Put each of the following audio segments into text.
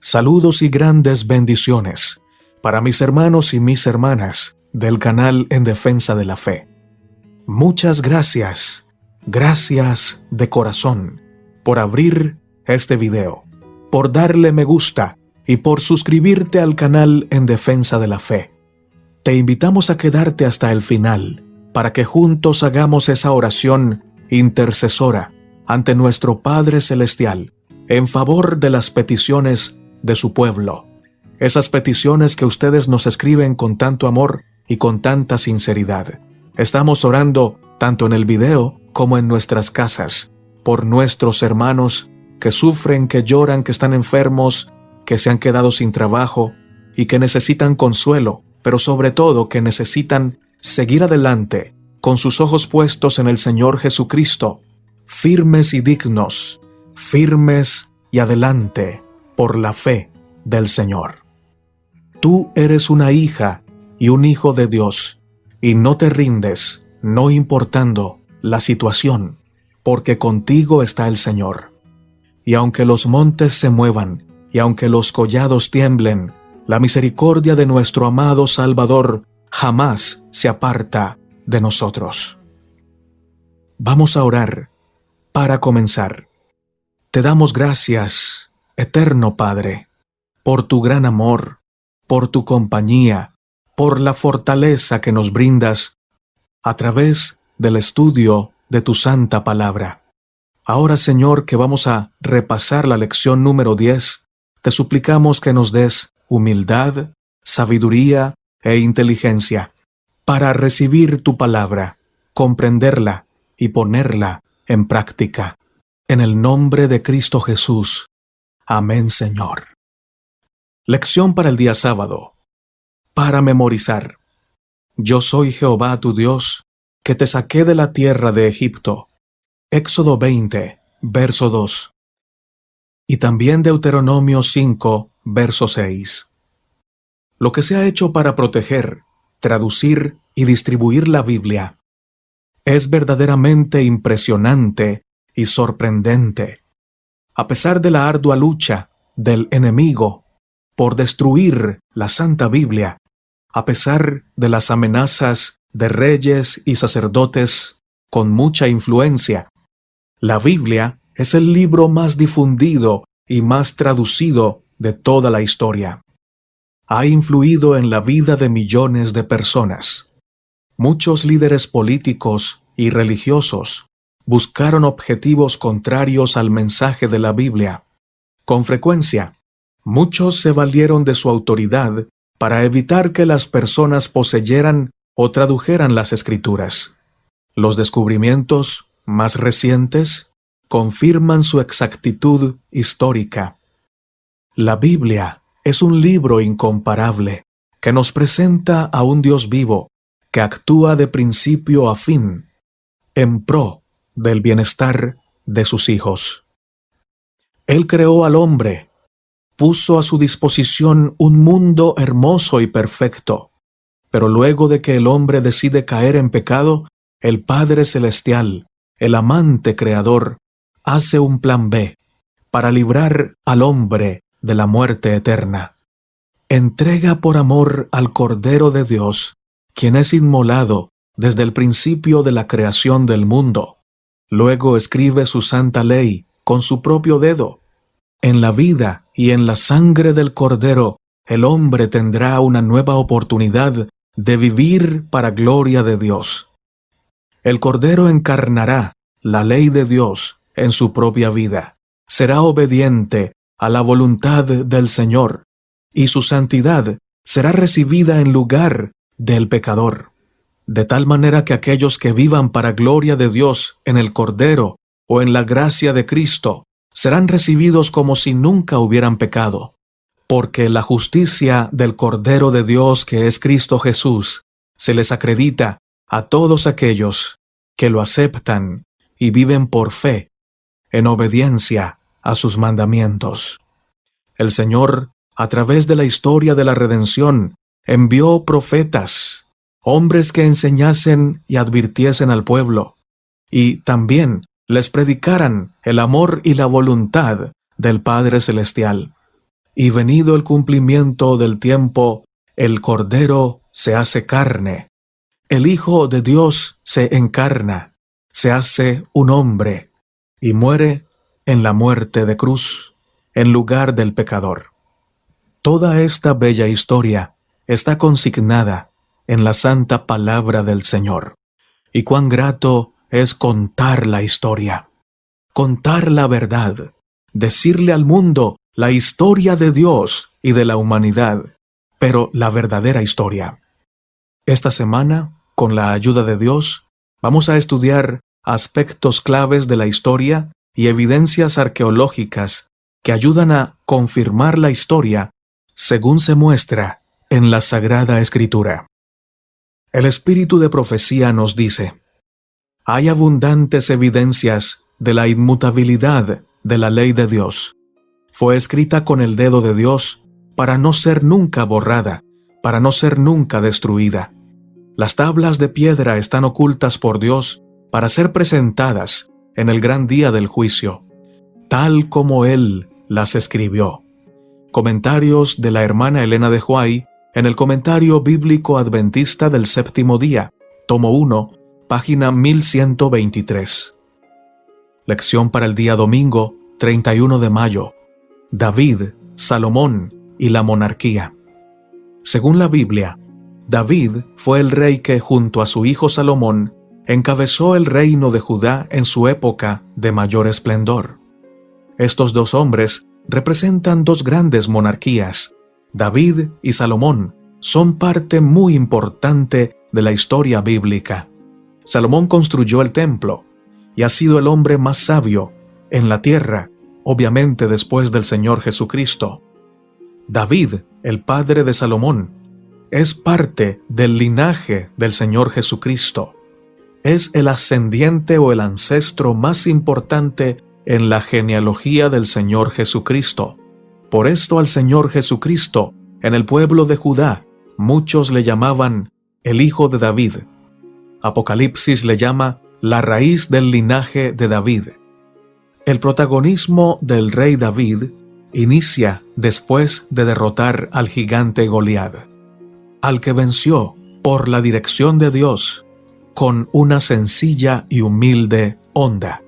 Saludos y grandes bendiciones para mis hermanos y mis hermanas del canal En Defensa de la Fe. Muchas gracias de corazón por abrir este video, por darle me gusta y por suscribirte al canal En Defensa de la Fe. Te invitamos a quedarte hasta el final para que juntos hagamos esa oración intercesora ante nuestro Padre Celestial en favor de las peticiones de su pueblo. Esas peticiones que ustedes nos escriben con tanto amor y con tanta sinceridad. Estamos orando tanto en el video como en nuestras casas por nuestros hermanos que sufren, que lloran, que están enfermos, que se han quedado sin trabajo y que necesitan consuelo, pero sobre todo que necesitan seguir adelante con sus ojos puestos en el Señor Jesucristo, firmes y dignos, firmes y adelante por la fe del Señor. Tú eres una hija y un hijo de Dios, y no te rindes, no importando la situación, porque contigo está el Señor. Y aunque los montes se muevan, y aunque los collados tiemblen, la misericordia de nuestro amado Salvador jamás se aparta de nosotros. Vamos a orar para comenzar. Te damos gracias, eterno Padre, por tu gran amor, por tu compañía, por la fortaleza que nos brindas a través del estudio de tu santa palabra. Ahora, Señor, que vamos a repasar la lección número 10, te suplicamos que nos des humildad, sabiduría e inteligencia para recibir tu palabra, comprenderla y ponerla en práctica. En el nombre de Cristo Jesús. Amén, Señor. Lección para el día sábado. Para memorizar. Yo soy Jehová tu Dios, que te saqué de la tierra de Egipto. Éxodo 20, verso 2. Y también Deuteronomio 5, verso 6. Lo que se ha hecho para proteger, traducir y distribuir la Biblia es verdaderamente impresionante y sorprendente. A pesar de la ardua lucha del enemigo por destruir la Santa Biblia, a pesar de las amenazas de reyes y sacerdotes con mucha influencia, la Biblia es el libro más difundido y más traducido de toda la historia. Ha influido en la vida de millones de personas. Muchos líderes políticos y religiosos buscaron objetivos contrarios al mensaje de la Biblia. Con frecuencia, muchos se valieron de su autoridad para evitar que las personas poseyeran o tradujeran las Escrituras. Los descubrimientos más recientes confirman su exactitud histórica. La Biblia es un libro incomparable que nos presenta a un Dios vivo que actúa de principio a fin en pro del bienestar de sus hijos. Él creó al hombre, puso a su disposición un mundo hermoso y perfecto, pero luego de que el hombre decide caer en pecado, el Padre Celestial, el amante creador, hace un plan B para librar al hombre de la muerte eterna. Entrega por amor al Cordero de Dios, quien es inmolado desde el principio de la creación del mundo. Luego escribe su santa ley con su propio dedo. En la vida y en la sangre del Cordero, el hombre tendrá una nueva oportunidad de vivir para gloria de Dios. El Cordero encarnará la ley de Dios en su propia vida. Será obediente a la voluntad del Señor, y su santidad será recibida en lugar del pecador. De tal manera que aquellos que vivan para gloria de Dios en el Cordero o en la gracia de Cristo serán recibidos como si nunca hubieran pecado, porque la justicia del Cordero de Dios, que es Cristo Jesús, se les acredita a todos aquellos que lo aceptan y viven por fe, en obediencia a sus mandamientos. El Señor, a través de la historia de la redención, envió profetas, hombres que enseñasen y advirtiesen al pueblo, y también les predicaran el amor y la voluntad del Padre Celestial. y venido el cumplimiento del tiempo, el Cordero se hace carne. El Hijo de Dios se encarna, se hace un hombre, y muere en la muerte de cruz, en lugar del pecador. Toda esta bella historia está consignada en la santa palabra del Señor. Y cuán grato es contar la historia, contar la verdad, decirle al mundo la historia de Dios y de la humanidad, pero la verdadera historia. Esta semana, con la ayuda de Dios, vamos a estudiar aspectos claves de la historia y evidencias arqueológicas que ayudan a confirmar la historia según se muestra en la Sagrada Escritura. El espíritu de profecía nos dice: hay abundantes evidencias de la inmutabilidad de la ley de Dios. Fue escrita con el dedo de Dios para no ser nunca borrada, para no ser nunca destruida. Las tablas de piedra están ocultas por Dios para ser presentadas en el gran día del juicio, tal como Él las escribió. Comentarios de la hermana Elena de Huay en el Comentario Bíblico Adventista del Séptimo Día, tomo 1, página 1123. Lección para el día domingo, 31 de mayo. David, Salomón y la monarquía. Según la Biblia, David fue el rey que, junto a su hijo Salomón, encabezó el reino de Judá en su época de mayor esplendor. Estos dos hombres representan dos grandes monarquías. David y Salomón son parte muy importante de la historia bíblica. Salomón construyó el templo y ha sido el hombre más sabio en la tierra, obviamente después del Señor Jesucristo. David, el padre de Salomón, es parte del linaje del Señor Jesucristo. Es el ascendiente o el ancestro más importante en la genealogía del Señor Jesucristo. Por esto al Señor Jesucristo, en el pueblo de Judá, muchos le llamaban el Hijo de David. Apocalipsis le llama la raíz del linaje de David. El protagonismo del rey David inicia después de derrotar al gigante Goliat, al que venció por la dirección de Dios con una sencilla y humilde onda,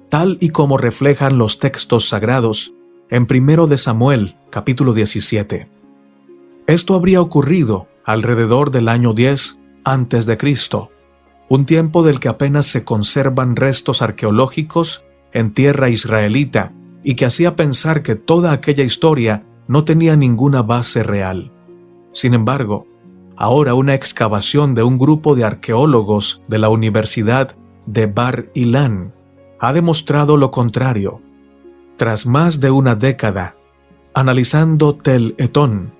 tal y como reflejan los textos sagrados en 1 de Samuel, capítulo 17. Esto habría ocurrido alrededor del año 10 antes de Cristo, un tiempo del que apenas se conservan restos arqueológicos en tierra israelita y que hacía pensar que toda aquella historia no tenía ninguna base real. Sin embargo, ahora una excavación de un grupo de arqueólogos de la Universidad de Bar Ilan ha demostrado lo contrario. Tras más de una década, analizando Tel Etón,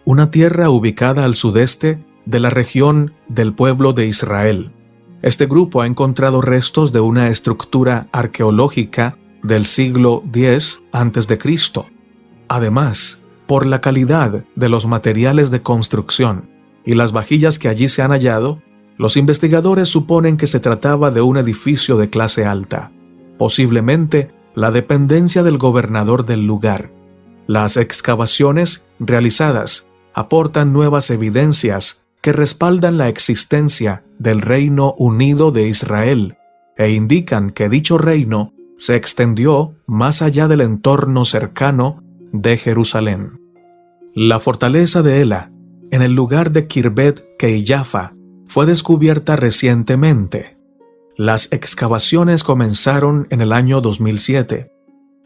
una tierra ubicada al sudeste de la región del pueblo de Israel, este grupo ha encontrado restos de una estructura arqueológica del siglo X a.C. Además, por la calidad de los materiales de construcción y las vajillas que allí se han hallado, los investigadores suponen que se trataba de un edificio de clase alta, posiblemente la dependencia del gobernador del lugar. Las excavaciones realizadas aportan nuevas evidencias que respaldan la existencia del Reino Unido de Israel e indican que dicho reino se extendió más allá del entorno cercano de Jerusalén. La fortaleza de Ela, en el lugar de Kirbet Keiyafa, fue descubierta recientemente. Las excavaciones comenzaron en el año 2007.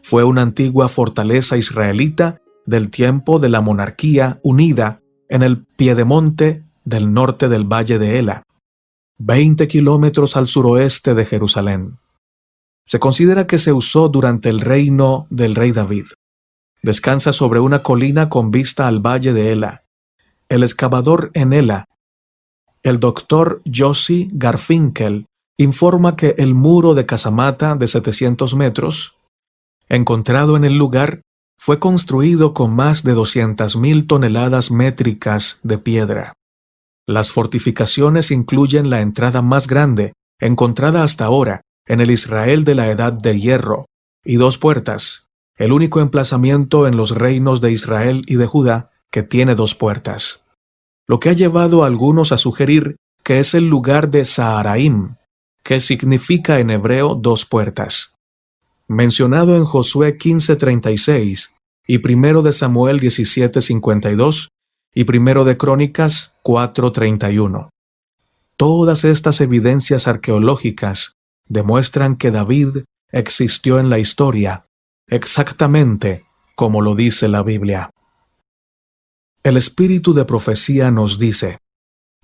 Fue una antigua fortaleza israelita del tiempo de la monarquía unida en el piedemonte del norte del valle de Ela, 20 kilómetros al suroeste de Jerusalén. Se considera que se usó durante el reino del rey David. Descansa sobre una colina con vista al valle de Ela. El excavador en Ela, el doctor Yossi Garfinkel, informa que el muro de casamata de 700 metros, encontrado en el lugar, fue construido con más de 200.000 toneladas métricas de piedra. Las fortificaciones incluyen la entrada más grande encontrada hasta ahora en el Israel de la Edad de Hierro y dos puertas, el único emplazamiento en los reinos de Israel y de Judá que tiene 2 puertas, lo que ha llevado a algunos a sugerir que es el lugar de Saharaim, que significa en hebreo 2 puertas, mencionado en Josué 15:36 y 1 de Samuel 17:52 y 1 de Crónicas 4:31. Todas estas evidencias arqueológicas demuestran que David existió en la historia, exactamente como lo dice la Biblia. El espíritu de profecía nos dice: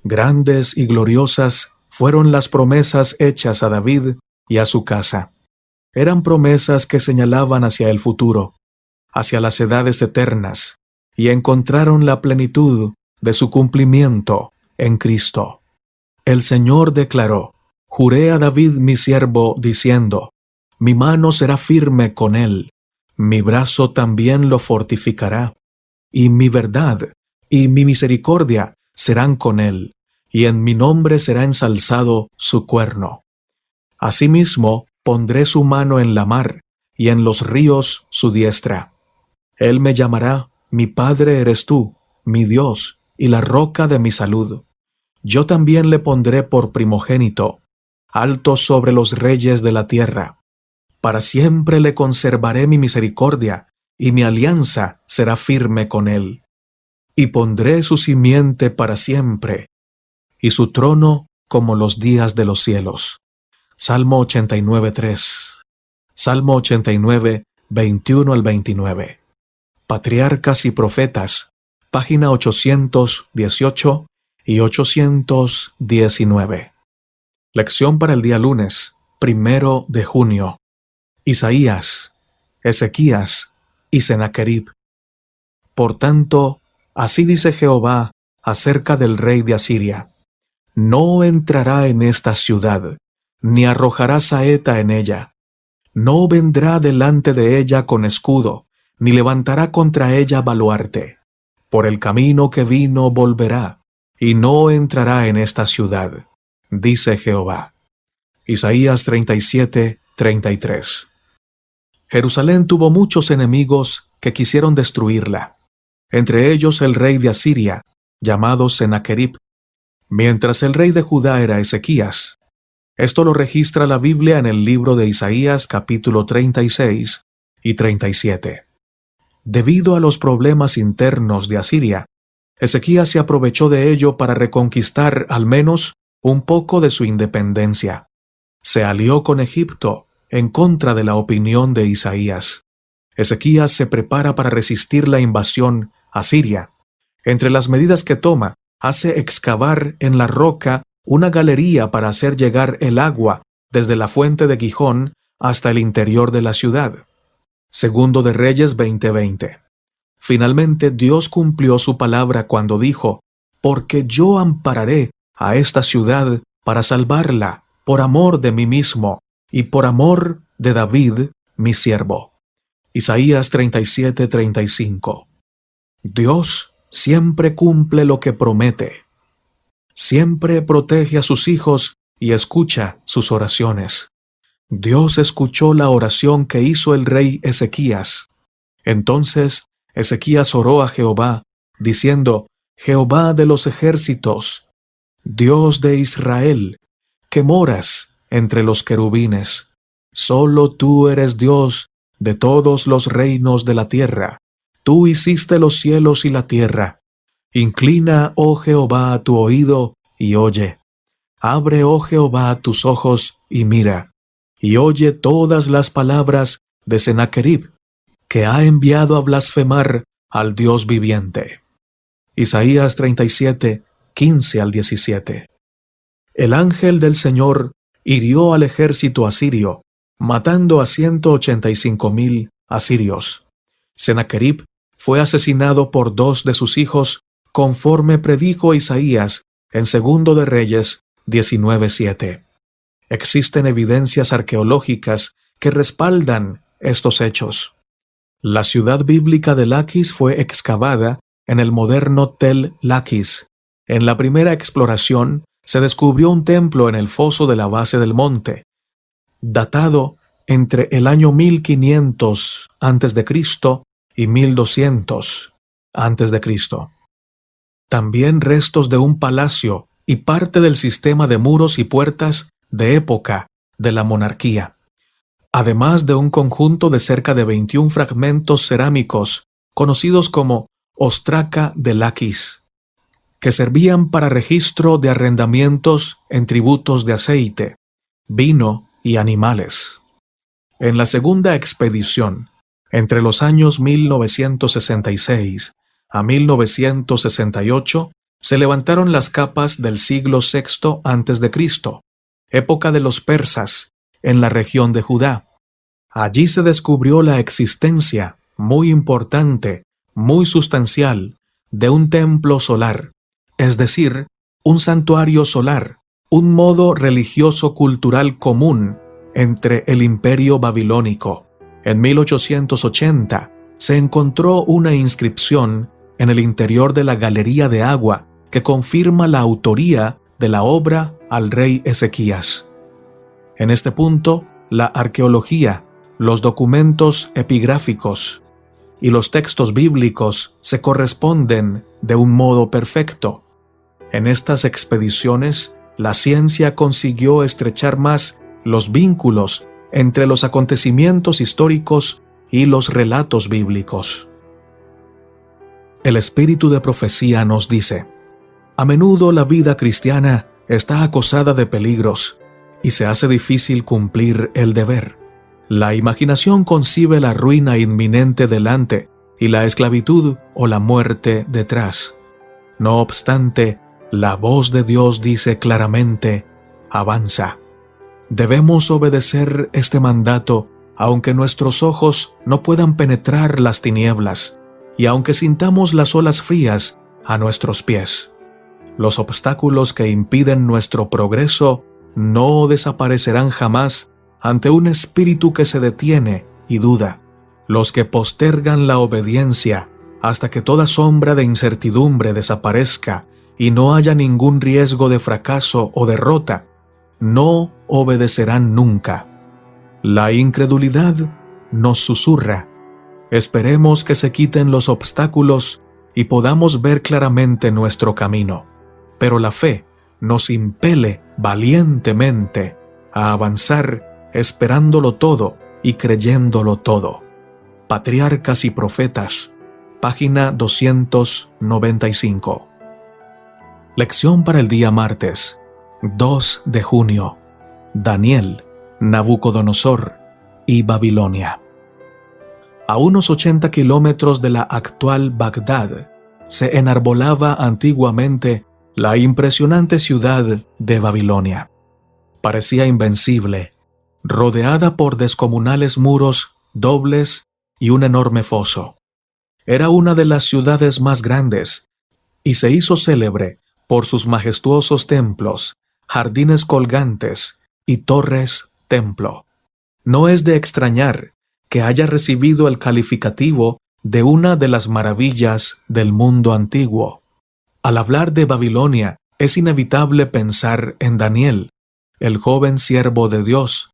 grandes y gloriosas fueron las promesas hechas a David y a su casa. Eran promesas que señalaban hacia el futuro, hacia las edades eternas, y encontraron la plenitud de su cumplimiento en Cristo. El Señor declaró: juré a David mi siervo, diciendo: mi mano será firme con él, mi brazo también lo fortificará, y mi verdad y mi misericordia serán con él, y en mi nombre será ensalzado su cuerno. Asimismo, pondré su mano en la mar, y en los ríos su diestra. Él me llamará: mi Padre eres tú, mi Dios, y la roca de mi salud. Yo también le pondré por primogénito, alto sobre los reyes de la tierra. Para siempre le conservaré mi misericordia, y mi alianza será firme con él. Y pondré su simiente para siempre, y su trono como los días de los cielos. Salmo 89:3. Salmo 89, 21 al 29. Patriarcas y Profetas, página 818 y 819. Lección para el día lunes, 1 de junio. Isaías, Ezequías y Sennacherib. Por tanto, así dice Jehová acerca del rey de Asiria: no entrará en esta ciudad, ni arrojará saeta en ella. No vendrá delante de ella con escudo, ni levantará contra ella baluarte. Por el camino que vino volverá, y no entrará en esta ciudad, dice Jehová. Isaías 37:33. Jerusalén tuvo muchos enemigos que quisieron destruirla, entre ellos el rey de Asiria, llamado Sennacherib, mientras el rey de Judá era Ezequías. Esto lo registra la Biblia en el libro de Isaías capítulo 36 y 37. Debido a los problemas internos de Asiria, Ezequías se aprovechó de ello para reconquistar al menos un poco de su independencia. Se alió con Egipto en contra de la opinión de Isaías. Ezequías se prepara para resistir la invasión asiria. Entre las medidas que toma, hace excavar en la roca una galería para hacer llegar el agua desde la fuente de Gihón hasta el interior de la ciudad. Segundo de Reyes 20:20. Finalmente Dios cumplió su palabra cuando dijo: porque yo ampararé a esta ciudad para salvarla, por amor de mí mismo y por amor de David, mi siervo. Isaías 37:35. Dios siempre cumple lo que promete. Siempre protege a sus hijos y escucha sus oraciones. Dios escuchó la oración que hizo el rey Ezequías. Entonces Ezequías oró a Jehová, diciendo: Jehová de los ejércitos, Dios de Israel, que moras entre los querubines, solo tú eres Dios de todos los reinos de la tierra. Tú hiciste los cielos y la tierra. Inclina, oh Jehová, tu oído y oye. Abre, oh Jehová, tus ojos y mira, y oye todas las palabras de Sennacherib, que ha enviado a blasfemar al Dios viviente. Isaías 37, 15 al 17. El ángel del Señor hirió al ejército asirio, matando a 185,000 asirios. Sennacherib fue asesinado por 2 de sus hijos, conforme predijo Isaías en 2 de Reyes 19:7. Existen evidencias arqueológicas que respaldan estos hechos. La ciudad bíblica de Laquis fue excavada en el moderno Tel Laquis. En la primera exploración se descubrió un templo en el foso de la base del monte, datado entre el año 1500 a.C. y 1200 a.C. También restos de un palacio y parte del sistema de muros y puertas de época de la monarquía, además de un conjunto de cerca de 21 fragmentos cerámicos conocidos como ostraca de Laquis, que servían para registro de arrendamientos en tributos de aceite, vino y animales. En la segunda expedición, entre los años 1966 a 1968, se levantaron las capas del siglo VI a.C., época de los persas, en la región de Judá. Allí se descubrió la existencia, muy importante, muy sustancial, de un templo solar, es decir, un santuario solar, un modo religioso cultural común entre el imperio babilónico. En 1880 se encontró una inscripción en el interior de la galería de agua que confirma la autoría de la obra al rey Ezequías. En este punto, la arqueología, los documentos epigráficos y los textos bíblicos se corresponden de un modo perfecto. En estas expediciones, la ciencia consiguió estrechar más los vínculos entre los acontecimientos históricos y los relatos bíblicos. El espíritu de profecía nos dice: a menudo la vida cristiana está acosada de peligros y se hace difícil cumplir el deber. La imaginación concibe la ruina inminente delante y la esclavitud o la muerte detrás. No obstante, la voz de Dios dice claramente: avanza. Debemos obedecer este mandato aunque nuestros ojos no puedan penetrar las tinieblas y aunque sintamos las olas frías a nuestros pies. Los obstáculos que impiden nuestro progreso no desaparecerán jamás ante un espíritu que se detiene y duda. Los que postergan la obediencia hasta que toda sombra de incertidumbre desaparezca y no haya ningún riesgo de fracaso o derrota, no obedecerán nunca. La incredulidad nos susurra: esperemos que se quiten los obstáculos y podamos ver claramente nuestro camino. Pero la fe nos impele valientemente a avanzar esperándolo todo y creyéndolo todo. Patriarcas y Profetas, página 295. Lección para el día martes, 2 de junio. Daniel, Nabucodonosor y Babilonia. A unos 80 kilómetros de la actual Bagdad, se enarbolaba antiguamente la impresionante ciudad de Babilonia. Parecía invencible, rodeada por descomunales muros dobles y un enorme foso. Era una de las ciudades más grandes y se hizo célebre por sus majestuosos templos, jardines colgantes y torres templo. No es de extrañar que haya recibido el calificativo de una de las maravillas del mundo antiguo. Al hablar de Babilonia, es inevitable pensar en Daniel, el joven siervo de Dios,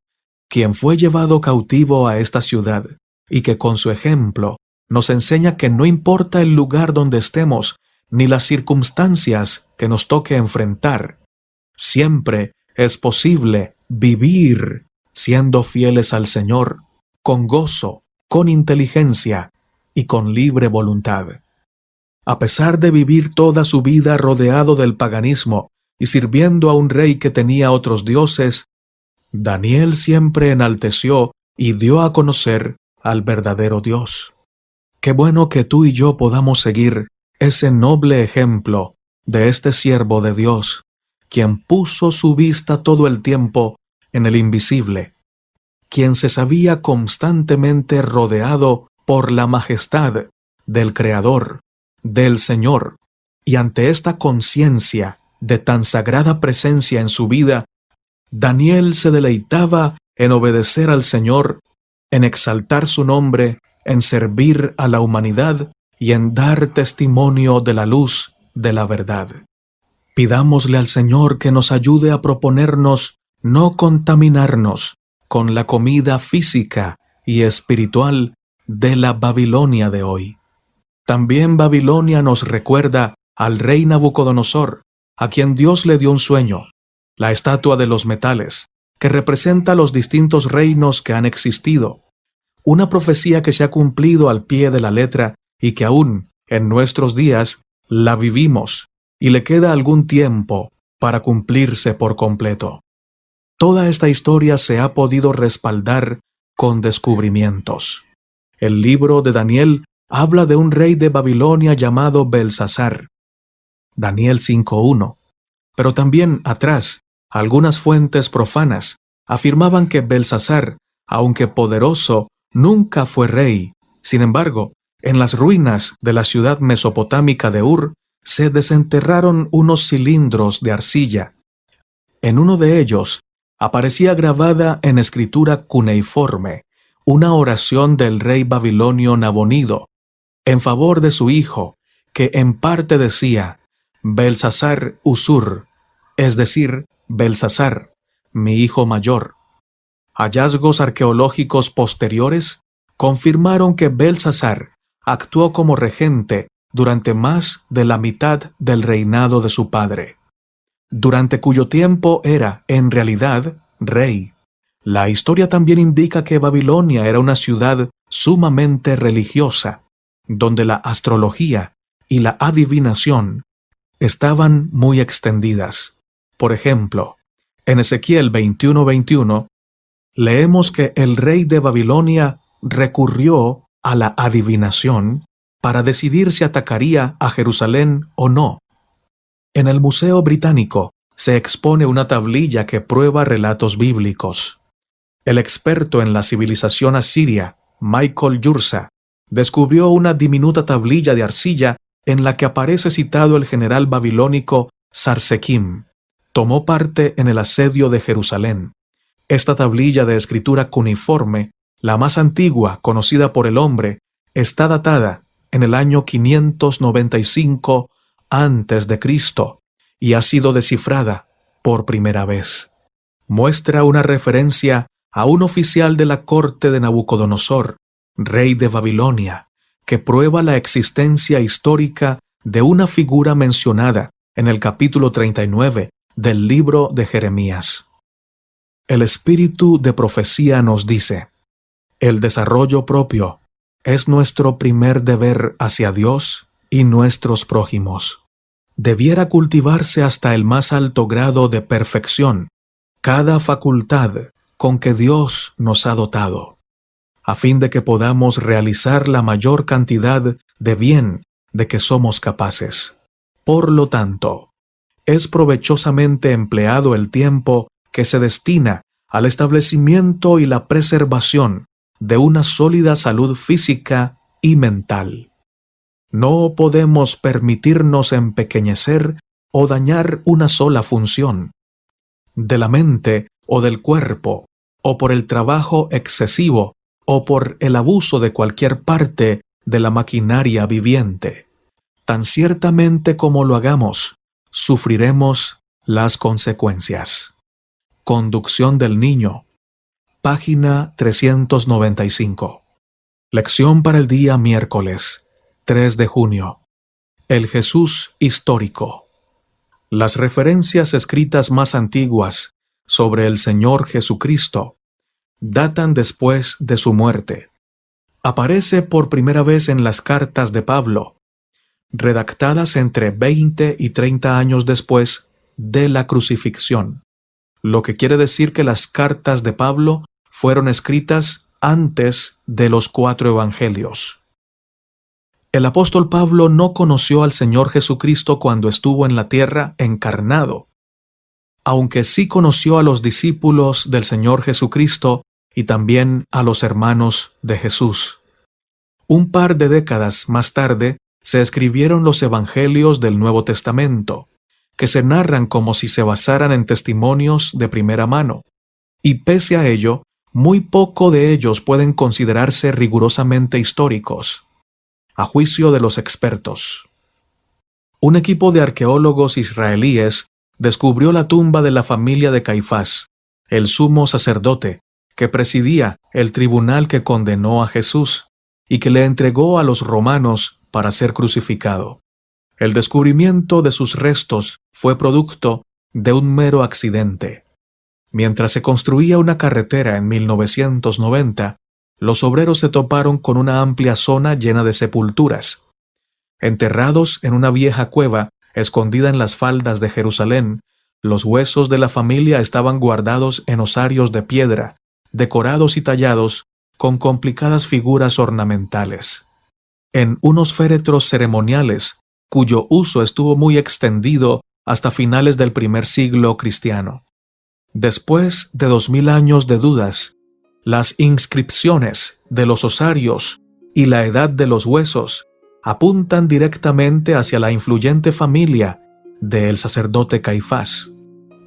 quien fue llevado cautivo a esta ciudad y que con su ejemplo nos enseña que no importa el lugar donde estemos ni las circunstancias que nos toque enfrentar, siempre es posible vivir siendo fieles al Señor, con gozo, con inteligencia y con libre voluntad. A pesar de vivir toda su vida rodeado del paganismo y sirviendo a un rey que tenía otros dioses, Daniel siempre enalteció y dio a conocer al verdadero Dios. Qué bueno que tú y yo podamos seguir ese noble ejemplo de este siervo de Dios, quien puso su vista todo el tiempo en el invisible, quien se sabía constantemente rodeado por la majestad del Creador, del Señor, y ante esta conciencia de tan sagrada presencia en su vida, Daniel se deleitaba en obedecer al Señor, en exaltar su nombre, en servir a la humanidad y en dar testimonio de la luz de la verdad. Pidámosle al Señor que nos ayude a proponernos no contaminarnos con la comida física y espiritual de la Babilonia de hoy. También Babilonia nos recuerda al rey Nabucodonosor, a quien Dios le dio un sueño, la estatua de los metales, que representa los distintos reinos que han existido. Una profecía que se ha cumplido al pie de la letra y que aún en nuestros días la vivimos y le queda algún tiempo para cumplirse por completo. Toda esta historia se ha podido respaldar con descubrimientos. El libro de Daniel habla de un rey de Babilonia llamado Belsasar. Daniel 5:1. Pero también atrás, algunas fuentes profanas afirmaban que Belsasar, aunque poderoso, nunca fue rey. Sin embargo, en las ruinas de la ciudad mesopotámica de Ur se desenterraron unos cilindros de arcilla. En uno de ellos aparecía grabada en escritura cuneiforme una oración del rey babilonio Nabonido en favor de su hijo, que en parte decía: Belsasar Usur, es decir, Belsasar, mi hijo mayor. Hallazgos arqueológicos posteriores confirmaron que Belsasar actuó como regente durante más de la mitad del reinado de su padre, durante cuyo tiempo era, en realidad, rey. La historia también indica que Babilonia era una ciudad sumamente religiosa, donde la astrología y la adivinación estaban muy extendidas. Por ejemplo, en Ezequiel 21:21, leemos que el rey de Babilonia recurrió a la adivinación para decidir si atacaría a Jerusalén o no. En el Museo Británico se expone una tablilla que prueba relatos bíblicos. El experto en la civilización asiria, Michael Yurza, descubrió una diminuta tablilla de arcilla en la que aparece citado el general babilónico Sarsequim. Tomó parte en el asedio de Jerusalén. Esta tablilla de escritura cuneiforme, la más antigua conocida por el hombre, está datada en el año 595 a.C. y ha sido descifrada por primera vez. Muestra una referencia a un oficial de la corte de Nabucodonosor, rey de Babilonia, que prueba la existencia histórica de una figura mencionada en el capítulo 39 del libro de Jeremías. El espíritu de profecía nos dice: el desarrollo propio es nuestro primer deber hacia Dios y nuestros prójimos. Debiera cultivarse hasta el más alto grado de perfección cada facultad con que Dios nos ha dotado, a fin de que podamos realizar la mayor cantidad de bien de que somos capaces. Por lo tanto, es provechosamente empleado el tiempo que se destina al establecimiento y la preservación de una sólida salud física y mental. No podemos permitirnos empequeñecer o dañar una sola función de la mente o del cuerpo, o por el trabajo excesivo, o por el abuso de cualquier parte de la maquinaria viviente. Tan ciertamente como lo hagamos, sufriremos las consecuencias. Conducción del niño. Página 395. Lección para el día miércoles, 3 de junio. El Jesús histórico. Las referencias escritas más antiguas sobre el Señor Jesucristo datan después de su muerte. Aparece por primera vez en las cartas de Pablo, redactadas entre 20 y 30 años después de la crucifixión, lo que quiere decir que las cartas de Pablo fueron escritas antes de los 4 evangelios. El apóstol Pablo no conoció al Señor Jesucristo cuando estuvo en la tierra encarnado, aunque sí conoció a los discípulos del Señor Jesucristo y también a los hermanos de Jesús. Un par de décadas más tarde se escribieron los evangelios del Nuevo Testamento, que se narran como si se basaran en testimonios de primera mano, y pese a ello, muy poco de ellos pueden considerarse rigurosamente históricos, a juicio de los expertos. Un equipo de arqueólogos israelíes descubrió la tumba de la familia de Caifás, el sumo sacerdote, que presidía el tribunal que condenó a Jesús y que le entregó a los romanos para ser crucificado. El descubrimiento de sus restos fue producto de un mero accidente. Mientras se construía una carretera en 1990, los obreros se toparon con una amplia zona llena de sepulturas. Enterrados en una vieja cueva escondida en las faldas de Jerusalén, los huesos de la familia estaban guardados en osarios de piedra, decorados y tallados con complicadas figuras ornamentales. En unos féretros ceremoniales, cuyo uso estuvo muy extendido hasta finales del primer siglo cristiano. Después de 2000 años de dudas, las inscripciones de los osarios y la edad de los huesos apuntan directamente hacia la influyente familia del sacerdote Caifás.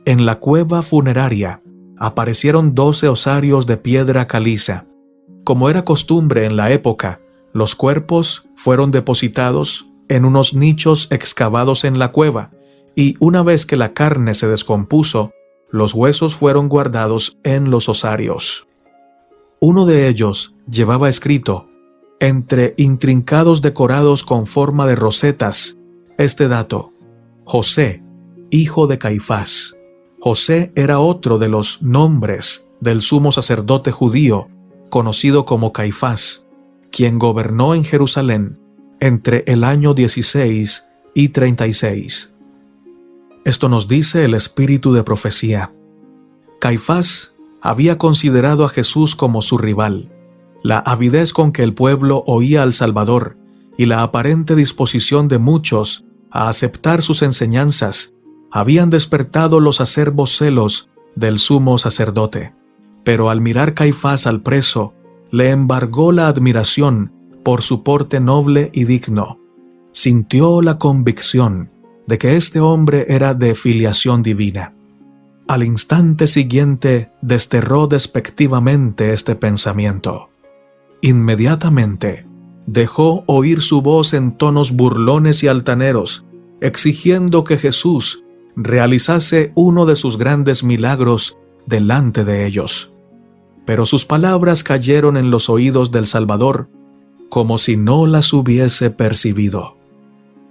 En la cueva funeraria aparecieron 12 osarios de piedra caliza. Como era costumbre en la época, los cuerpos fueron depositados en unos nichos excavados en la cueva, y una vez que la carne se descompuso, los huesos fueron guardados en los osarios. Uno de ellos llevaba escrito, entre intrincados decorados con forma de rosetas, este dato: José, hijo de Caifás. José era otro de los nombres del sumo sacerdote judío, conocido como Caifás, quien gobernó en Jerusalén entre el año 16 y 36. Esto nos dice el espíritu de profecía. Caifás había considerado a Jesús como su rival. La avidez con que el pueblo oía al Salvador y la aparente disposición de muchos a aceptar sus enseñanzas habían despertado los acerbos celos del sumo sacerdote. Pero al mirar Caifás al preso, le embargó la admiración por su porte noble y digno. Sintió la convicción de que este hombre era de filiación divina. Al instante siguiente desterró despectivamente este pensamiento. Inmediatamente dejó oír su voz en tonos burlones y altaneros, exigiendo que Jesús realizase uno de sus grandes milagros delante de ellos. Pero sus palabras cayeron en los oídos del Salvador como si no las hubiese percibido.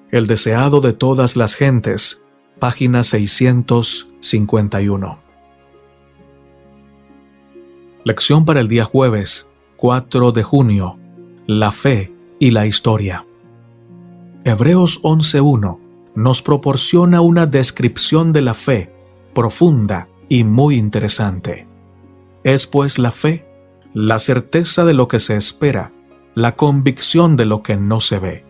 El deseado de todas las gentes, página 651. Lección para el día jueves, 4 de junio. La fe y la historia. Hebreos 11:1 nos proporciona una descripción de la fe profunda y muy interesante. Es pues la fe, la certeza de lo que se espera, la convicción de lo que no se ve.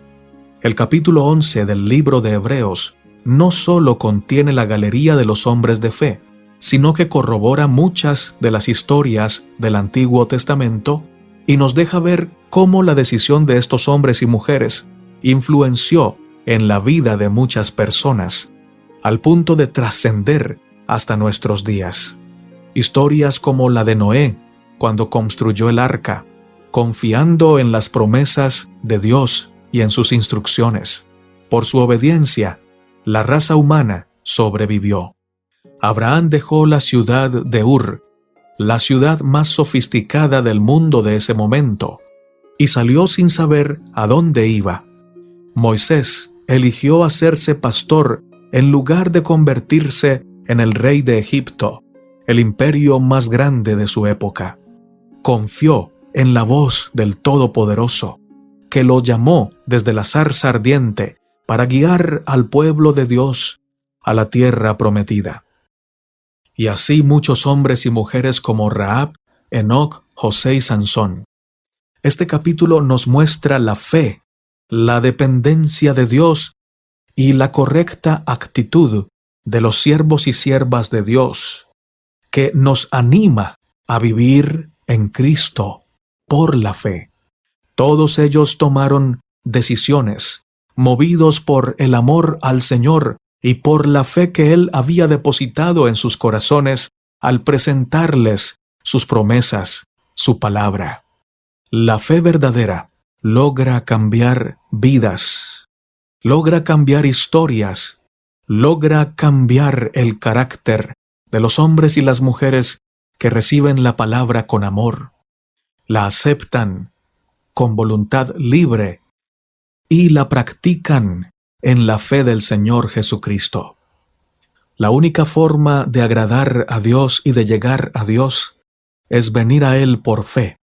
El capítulo 11 del libro de Hebreos no solo contiene la galería de los hombres de fe, sino que corrobora muchas de las historias del Antiguo Testamento y nos deja ver cómo la decisión de estos hombres y mujeres influenció en la vida de muchas personas, al punto de trascender hasta nuestros días. Historias como la de Noé, cuando construyó el arca, confiando en las promesas de Dios y en sus instrucciones. Por su obediencia, la raza humana sobrevivió. Abraham dejó la ciudad de Ur, la ciudad más sofisticada del mundo de ese momento, y salió sin saber a dónde iba. Moisés eligió hacerse pastor en lugar de convertirse en el rey de Egipto, el imperio más grande de su época. Confió en la voz del Todopoderoso, que lo llamó desde la zarza ardiente para guiar al pueblo de Dios a la tierra prometida. Y así muchos hombres y mujeres como Rahab, Enoc, José y Sansón. Este capítulo nos muestra la fe, la dependencia de Dios y la correcta actitud de los siervos y siervas de Dios, que nos anima a vivir en Cristo por la fe. Todos ellos tomaron decisiones, movidos por el amor al Señor y por la fe que Él había depositado en sus corazones al presentarles sus promesas, su palabra. La fe verdadera logra cambiar vidas, logra cambiar historias, logra cambiar el carácter de los hombres y las mujeres que reciben la palabra con amor, la aceptan con voluntad libre y la practican en la fe del Señor Jesucristo. La única forma de agradar a Dios y de llegar a Dios es venir a Él por fe,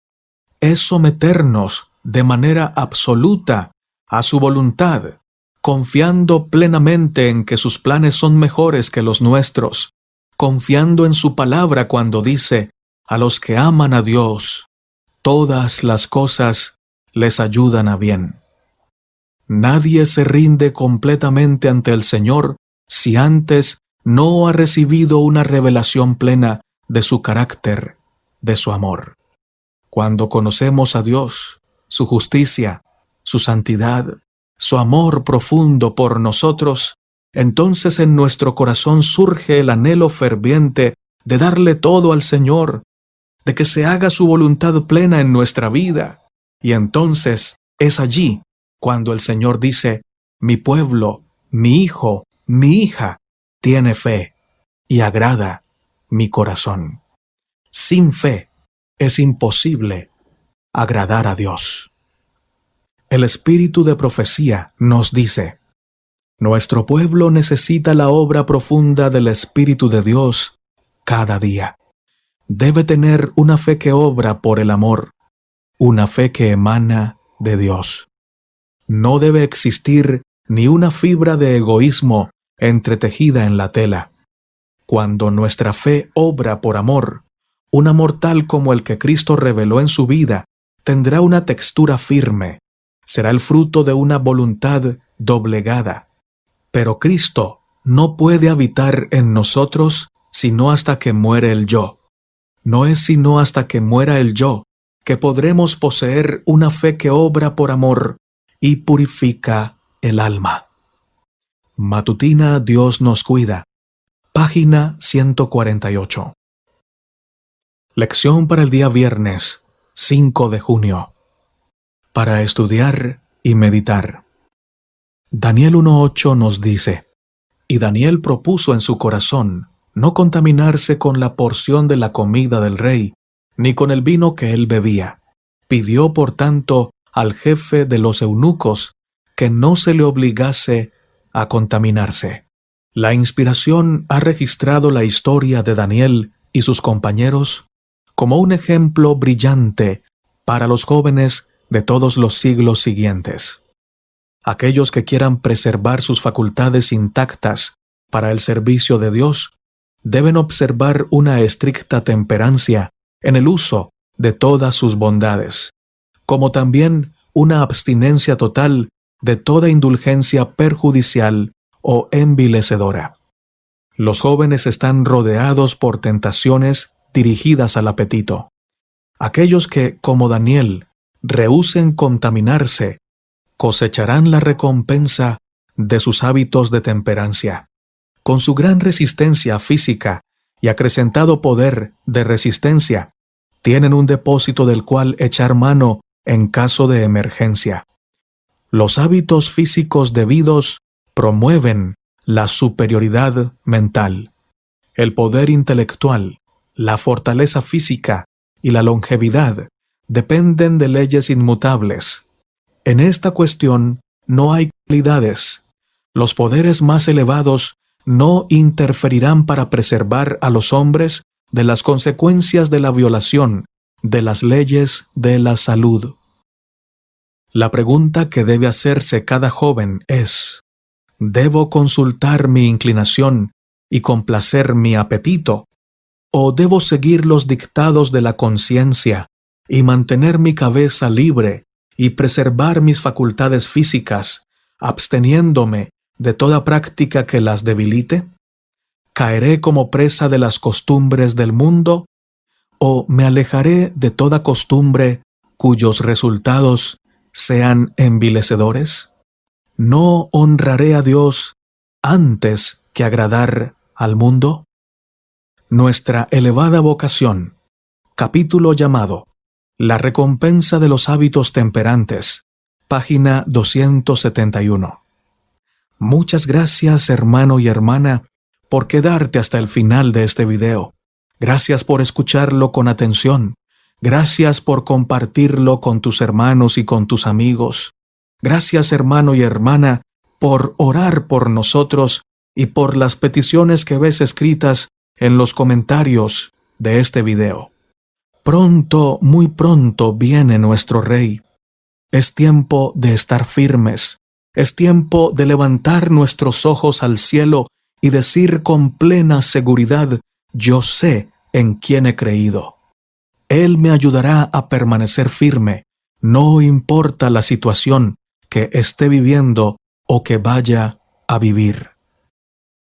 es someternos de manera absoluta a su voluntad, confiando plenamente en que sus planes son mejores que los nuestros, confiando en su palabra cuando dice: a los que aman a Dios, todas las cosas les ayudan a bien. Nadie se rinde completamente ante el Señor si antes no ha recibido una revelación plena de su carácter, de su amor. Cuando conocemos a Dios, su justicia, su santidad, su amor profundo por nosotros, entonces en nuestro corazón surge el anhelo ferviente de darle todo al Señor, de que se haga su voluntad plena en nuestra vida. Y entonces es allí cuando el Señor dice: mi pueblo, mi hijo, mi hija, tiene fe y agrada mi corazón. Sin fe es imposible agradar a Dios. El espíritu de profecía nos dice: nuestro pueblo necesita la obra profunda del Espíritu de Dios cada día. Debe tener una fe que obra por el amor, una fe que emana de Dios. No debe existir ni una fibra de egoísmo entretejida en la tela. Cuando nuestra fe obra por amor, un amor tal como el que Cristo reveló en su vida, tendrá una textura firme, será el fruto de una voluntad doblegada. Pero Cristo no puede habitar en nosotros sino hasta que muere el yo. No es sino hasta que muera el yo que podremos poseer una fe que obra por amor y purifica el alma. Matutina Dios nos cuida. Página 148. Lección para el día viernes, 5 de junio. Para estudiar y meditar. Daniel 1:8 nos dice: y Daniel propuso en su corazón no contaminarse con la porción de la comida del rey, ni con el vino que él bebía. Pidió, por tanto, al jefe de los eunucos que no se le obligase a contaminarse. La inspiración ha registrado la historia de Daniel y sus compañeros como un ejemplo brillante para los jóvenes de todos los siglos siguientes. Aquellos que quieran preservar sus facultades intactas para el servicio de Dios deben observar una estricta temperancia en el uso de todas sus bondades, como también una abstinencia total de toda indulgencia perjudicial o envilecedora. Los jóvenes están rodeados por tentaciones dirigidas al apetito. Aquellos que, como Daniel, rehúsen contaminarse, cosecharán la recompensa de sus hábitos de temperancia. Con su gran resistencia física y acrecentado poder de resistencia, tienen un depósito del cual echar mano en caso de emergencia. Los hábitos físicos debidos promueven la superioridad mental, el poder intelectual, la fortaleza física y la longevidad dependen de leyes inmutables. En esta cuestión no hay cualidades. Los poderes más elevados no interferirán para preservar a los hombres de las consecuencias de la violación de las leyes de la salud. La pregunta que debe hacerse cada joven es: ¿debo consultar mi inclinación y complacer mi apetito? ¿O debo seguir los dictados de la conciencia y mantener mi cabeza libre y preservar mis facultades físicas, absteniéndome de toda práctica que las debilite? ¿Caeré como presa de las costumbres del mundo? ¿O me alejaré de toda costumbre cuyos resultados sean envilecedores? ¿No honraré a Dios antes que agradar al mundo? Nuestra elevada vocación, capítulo llamado La recompensa de los hábitos temperantes, página 271. Muchas gracias, hermano y hermana, por quedarte hasta el final de este video. Gracias por escucharlo con atención. Gracias por compartirlo con tus hermanos y con tus amigos. Gracias, hermano y hermana, por orar por nosotros y por las peticiones que ves escritas en los comentarios de este video. Pronto, muy pronto viene nuestro Rey. Es tiempo de estar firmes. Es tiempo de levantar nuestros ojos al cielo y decir con plena seguridad: yo sé en quién he creído. Él me ayudará a permanecer firme, no importa la situación que esté viviendo o que vaya a vivir.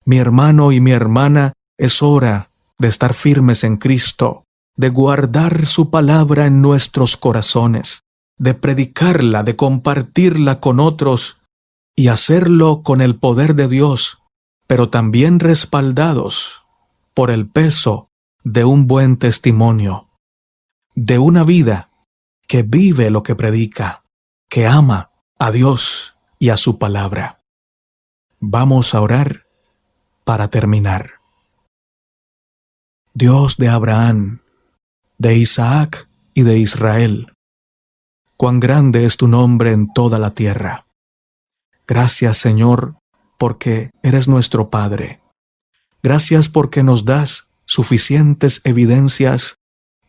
Mi hermano y mi hermana, es hora de estar firmes en Cristo, de guardar su palabra en nuestros corazones, de predicarla, de compartirla con otros y hacerlo con el poder de Dios, pero también respaldados por el peso de un buen testimonio, de una vida que vive lo que predica, que ama a Dios y a su palabra. Vamos a orar para terminar. Dios de Abraham, de Isaac y de Israel, cuán grande es tu nombre en toda la tierra. Gracias, Señor, porque eres nuestro Padre. Gracias porque nos das suficientes evidencias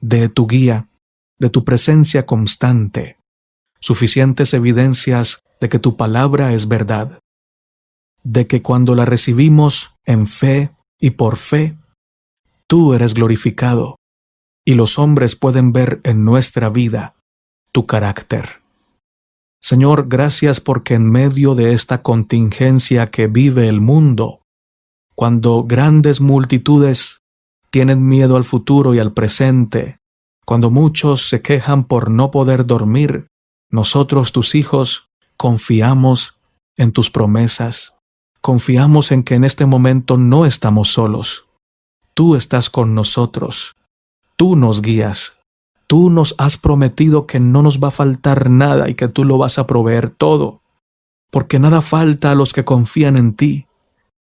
de tu guía, de tu presencia constante, suficientes evidencias de que tu palabra es verdad, de que cuando la recibimos en fe y por fe, tú eres glorificado y los hombres pueden ver en nuestra vida tu carácter. Señor, gracias porque en medio de esta contingencia que vive el mundo, cuando grandes multitudes tienen miedo al futuro y al presente, cuando muchos se quejan por no poder dormir, nosotros, tus hijos, confiamos en tus promesas. Confiamos en que en este momento no estamos solos. Tú estás con nosotros. Tú nos guías. Tú nos has prometido que no nos va a faltar nada y que tú lo vas a proveer todo, porque nada falta a los que confían en ti.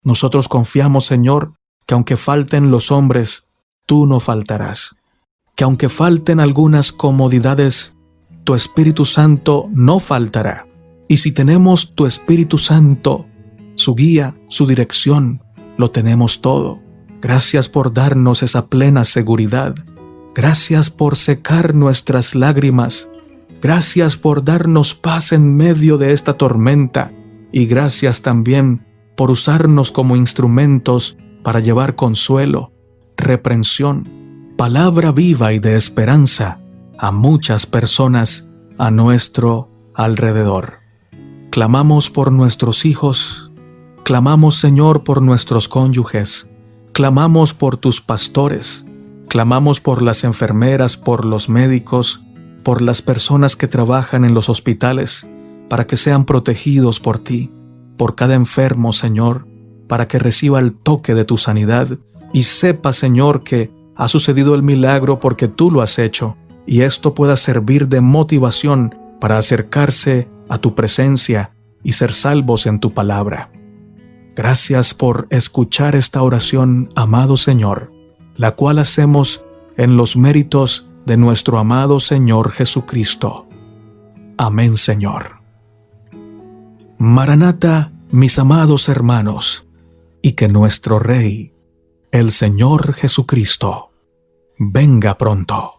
Nosotros confiamos, Señor, que aunque falten los hombres, tú no faltarás. Que aunque falten algunas comodidades, tu Espíritu Santo no faltará. Y si tenemos tu Espíritu Santo, su guía, su dirección, lo tenemos todo. Gracias por darnos esa plena seguridad. Gracias por secar nuestras lágrimas. Gracias por darnos paz en medio de esta tormenta. Y gracias también por usarnos como instrumentos para llevar consuelo, reprensión, palabra viva y de esperanza a muchas personas a nuestro alrededor. Clamamos por nuestros hijos. Clamamos, Señor, por nuestros cónyuges. Clamamos por tus pastores. Clamamos por las enfermeras, por los médicos, por las personas que trabajan en los hospitales, para que sean protegidos por ti, por cada enfermo, Señor, para que reciba el toque de tu sanidad y sepa, Señor, que ha sucedido el milagro porque tú lo has hecho, y esto pueda servir de motivación para acercarse a tu presencia y ser salvos en tu palabra. Gracias por escuchar esta oración, amado Señor, la cual hacemos en los méritos de nuestro amado Señor Jesucristo. Amén, Señor. Maranata, mis amados hermanos, y que nuestro Rey, el Señor Jesucristo, venga pronto.